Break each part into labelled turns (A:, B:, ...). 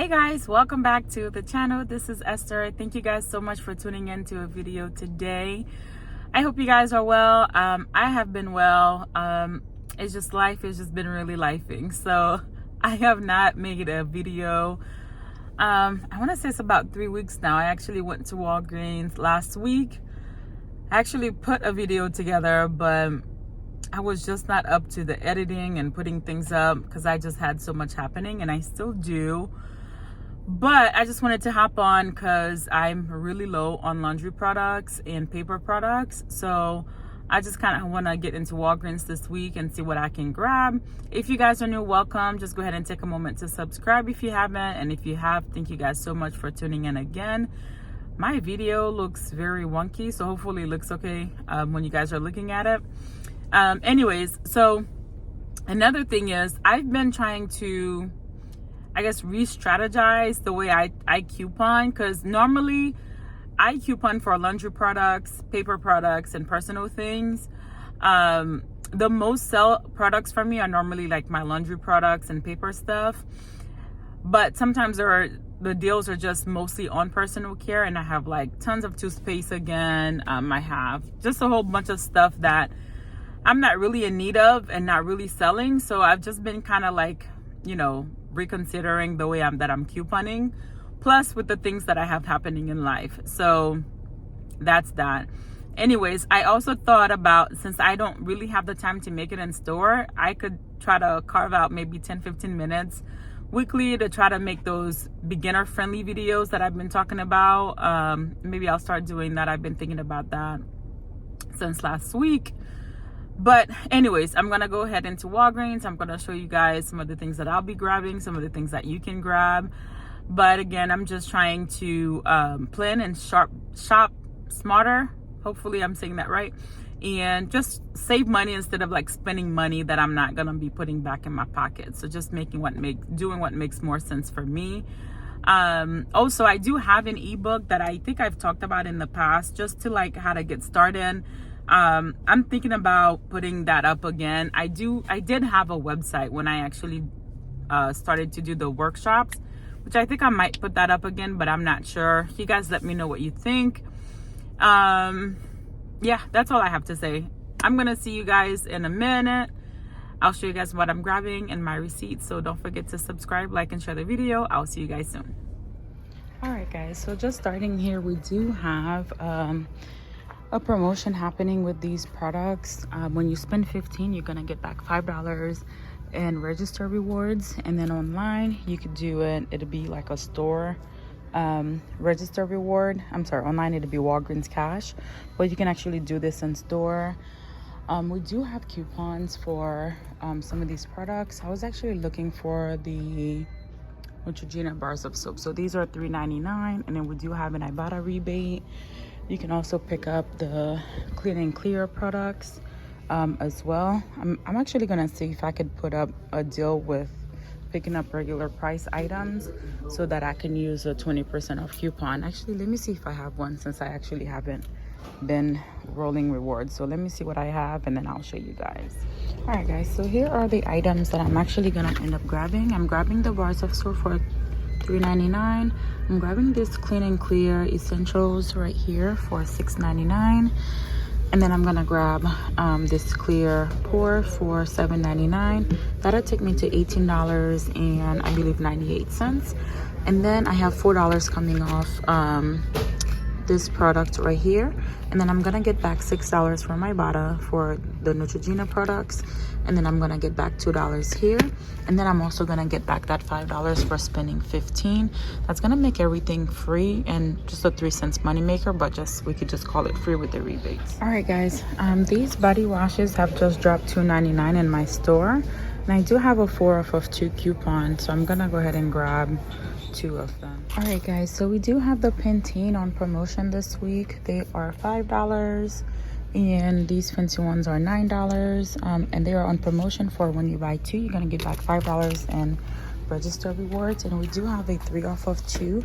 A: Hey guys, welcome back to the channel. This is Esther. Thank you guys so much for tuning in to a video today. I hope you guys are well. I have been well. It's just life has just been really lifing. So I have not made a video. I want to say it's about 3 weeks now. I actually went to Walgreens last week. I actually put a video together, but I was just not up to the editing and putting things up because I just had so much happening, and I still do. But I just wanted to hop on because I'm really low on laundry products and paper products. So I just kind of want to get into Walgreens this week and see what I can grab. If you guys are new, welcome. Just go ahead and take a moment to subscribe if you haven't. And if you have, thank you guys so much for tuning in again. My video looks very wonky, so hopefully it looks okay when you guys are looking at it. Anyways, so another thing is I've been trying to, I guess, re-strategize the way I coupon, because normally I coupon for laundry products, paper products, and personal things. The most sell products for me are normally like my laundry products and paper stuff, but sometimes the deals are just mostly on personal care, and I have like tons of toothpaste again. I have just a whole bunch of stuff that I'm not really in need of and not really selling. So I've just been kind of like, you know, reconsidering the way I'm couponing, plus with the things that I have happening in life. So that's that. Anyways, I also thought about, since I don't really have the time to make it in store, I could try to carve out maybe 10-15 minutes weekly to try to make those beginner friendly videos that I've been talking about. Maybe I'll start doing that. I've been thinking about that since last week. But anyways, I'm gonna go ahead into Walgreens. I'm gonna show you guys some of the things that I'll be grabbing, some of the things that you can grab. But again, I'm just trying to plan and shop smarter. Hopefully I'm saying that right. And just save money instead of like spending money that I'm not gonna be putting back in my pocket. So just doing what makes more sense for me. Also, I do have an ebook that I think I've talked about in the past, just to like how to get started. I'm thinking about putting that up again. I did have a website when I actually started to do the workshops, which I think I might put that up again, but I'm not sure. You guys let me know what you think. Yeah, that's all I have to say. I'm gonna see you guys in a minute. I'll show you guys what I'm grabbing and my receipts. So don't forget to subscribe, like, and share the video. I'll see you guys soon. All right, guys, so just starting here, we do have a promotion happening with these products. When you spend $15, you're gonna get back $5 in register rewards, and then online you could do it. It'll be like a store register reward. I'm sorry, online it'll be Walgreens cash, but you can actually do this in store. We do have coupons for some of these products. I was actually looking for the Neutrogena bars of soap. So these are $3.99, and then we do have an Ibotta rebate. You can also pick up the Clean and Clear products as well. I'm actually gonna see if I could put up a deal with picking up regular price items so that I can use a 20% off coupon. Actually, let me see if I have one, since I actually haven't been rolling rewards. So let me see what I have, and then I'll show you guys. All right, guys, so here are the items that I'm actually gonna end up grabbing. I'm grabbing the bars of soap for $3.99. I'm grabbing this Clean and Clear essentials right here for $6.99, and then I'm gonna grab this clear pour for $7.99. That'll take me to $18 and I believe 98 cents. And then I have $4 coming off this product right here, and then I'm gonna get back $6 from Ibotta for the Neutrogena products, and then I'm gonna get back $2 here, and then I'm also gonna get back that $5 for spending $15. That's gonna make everything free and just a 3 cents money maker, but we could just call it free with the rebates. All right, guys, these body washes have just dropped $2.99 in my store, and I do have a 4 off of 2 coupon, so I'm gonna go ahead and grab 2 of them. All right, guys, so we do have the Pantene on promotion this week. They are $5, and these fancy ones are $9, and they are on promotion for when you buy 2, you're gonna get back $5 in register rewards. And we do have a 3 off of 2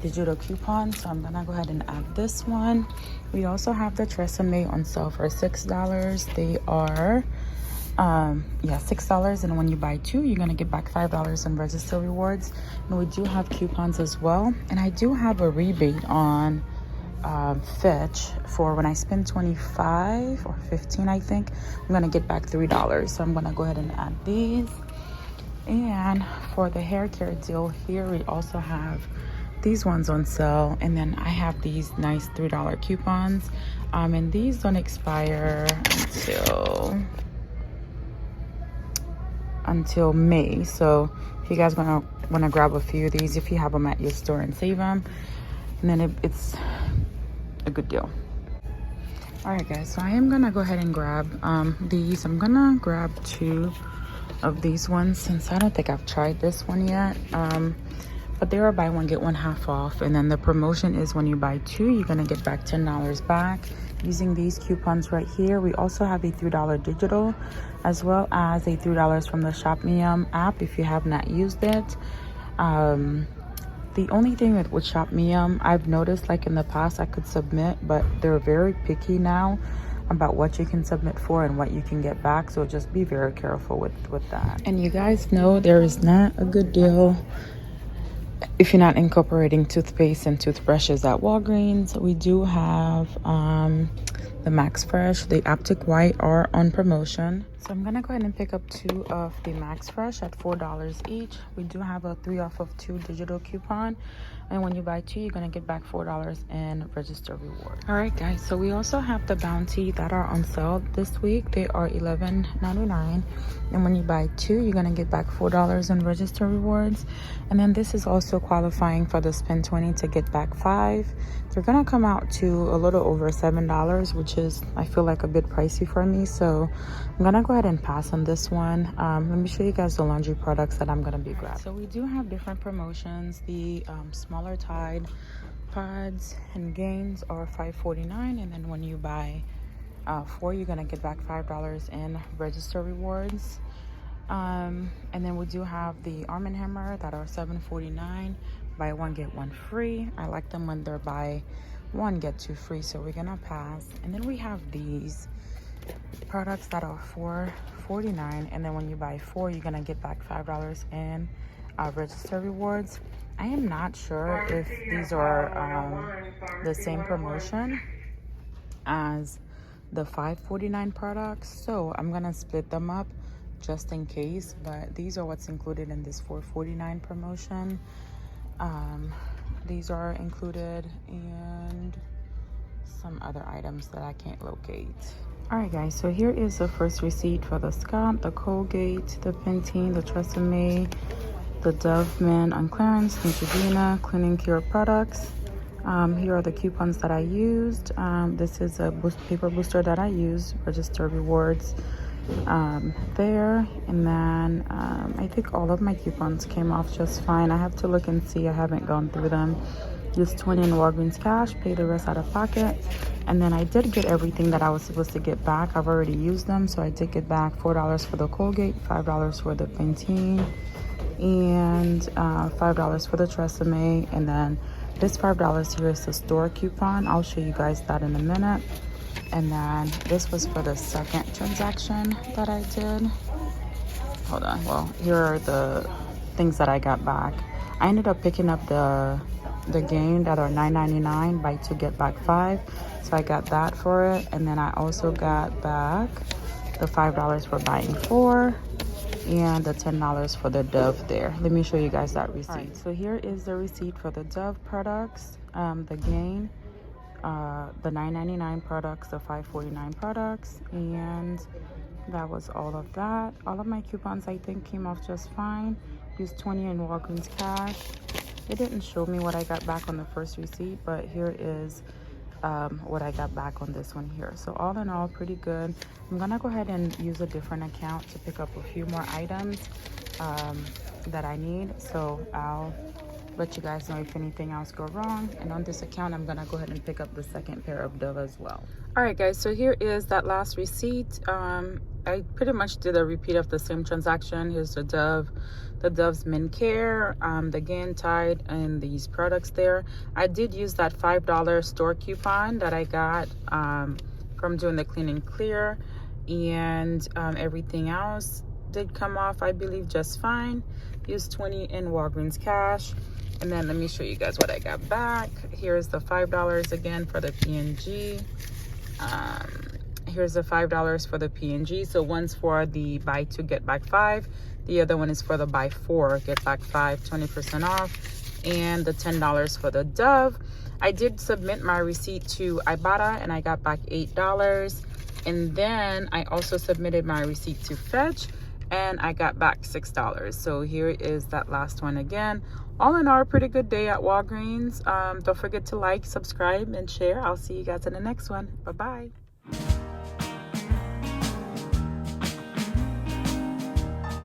A: digital coupon, so I'm gonna go ahead and add this one. We also have the Tresemme on sale for $6. They are Yeah, $6, and when you buy 2 you're gonna get back $5 in register rewards. And we do have coupons as well, and I do have a rebate on Fetch for when I spend 25 or 15, I think I'm gonna get back $3. So I'm gonna go ahead and add these. And for the hair care deal here, we also have these ones on sale, and then I have these nice $3 coupons, and these don't expire until May. So if you guys want to grab a few of these, if you have them at your store, and save them, and then it's a good deal. All right guys, so I am gonna go ahead and grab these. I'm gonna grab 2 of these ones since I don't think I've tried this one yet, but they are buy one get one half off, and then the promotion is when you buy 2 you're gonna get back $10 back using these coupons right here. We also have a $3 digital, as well as a $3 from the Shop Me app if you have not used it. The only thing with Shop Me, I've noticed, like in the past I could submit, but they're very picky now about what you can submit for and what you can get back, so just be very careful with that. And you guys know there is not a good deal if you're not incorporating toothpaste and toothbrushes at Walgreens. We do have the Max Fresh, the Optic White are on promotion. So I'm gonna go ahead and pick up 2 of the Max Fresh at $4 each. We do have a 3 off of 2 digital coupon, and when you buy 2 you're gonna get back $4 in register reward. All right guys, so we also have the Bounty that are on sale this week. They are $11.99, and when you buy 2 you're gonna get back $4 in register rewards. And then this is also qualifying for the spend 20 to get back 5. They're gonna come out to a little over $7, which is, I feel like, a bit pricey for me, so I'm gonna go ahead and pass on this one. Let me show you guys the laundry products that I'm gonna be grabbing. So we do have different promotions. The smaller Tide Pods and Gains are $5.49, and then when you buy 4 you're gonna get back $5 in register rewards. And then we do have the Arm & Hammer that are $7.49. Buy 1 get 1 free. I like them when they're buy 1 get 2 free, so we're gonna pass. And then we have these products that are $4.49, and then when you buy 4 you're gonna get back $5 in register rewards. I am not sure if these are the same promotion as the $5.49 products, so I'm gonna split them up just in case, but these are what's included in this $4.49 promotion. These are included, and some other items that I can't locate. All right guys, so here is the first receipt for the Scott, the Colgate, the Pantene, the Tresemme, the Dove Men on clearance, Neutrogena cleaning cure products. Here are the coupons that I used. This is a paper booster that I used, register rewards there. And then I think all of my coupons came off just fine. I have to look and see, I haven't gone through them. Use 20 in Walgreens cash, pay the rest out of pocket. And then I did get everything that I was supposed to get back. I've already used them, so I did get back $4 for the Colgate, $5 for the Pantene, and $5 for the Tresemme. And then this $5 here is the store coupon. I'll show you guys that in a minute. And then this was for the second transaction that I did. Hold on, well, here are the things that I got back. I ended up picking up the Gain that are $9.99, buy 2 get back 5, so I got that for it. And then I also got back the $5 for buying 4 and the $10 for the Dove there. Let me show you guys that receipt. Right, so here is the receipt for the Dove products, the Gain, the $9.99 products, the $5.49 products, and that was all of that. All of my coupons I think came off just fine. Used 20 in Walgreens cash. It didn't show me what I got back on the first receipt, but here is what I got back on this one here. So all in all, pretty good. I'm gonna go ahead and use a different account to pick up a few more items that I need. So I'll let you guys know if anything else go wrong. And on this account, I'm gonna go ahead and pick up the second pair of Dove as well. All right guys, so here is that last receipt. I pretty much did a repeat of the same transaction. Here's the Dove's Men Care, the Gain, Tide, and these products there. I did use that $5 store coupon that I got from doing the Clean and Clear, and everything else did come off, I believe, just fine. Used 20 in Walgreens cash. And then let me show you guys what I got back. Here's the $5 again for the P&G. Here's the $5 for the P&G. So one's for the buy 2 get back 5. The other one is for the buy 4 get back 5, 20% off. And the $10 for the Dove. I did submit my receipt to Ibotta and I got back $8. And then I also submitted my receipt to Fetch and I got back $6. So here is that last one again. All in all, a pretty good day at Walgreens. Don't forget to like, subscribe, and share. I'll see you guys in the next one. Bye-bye.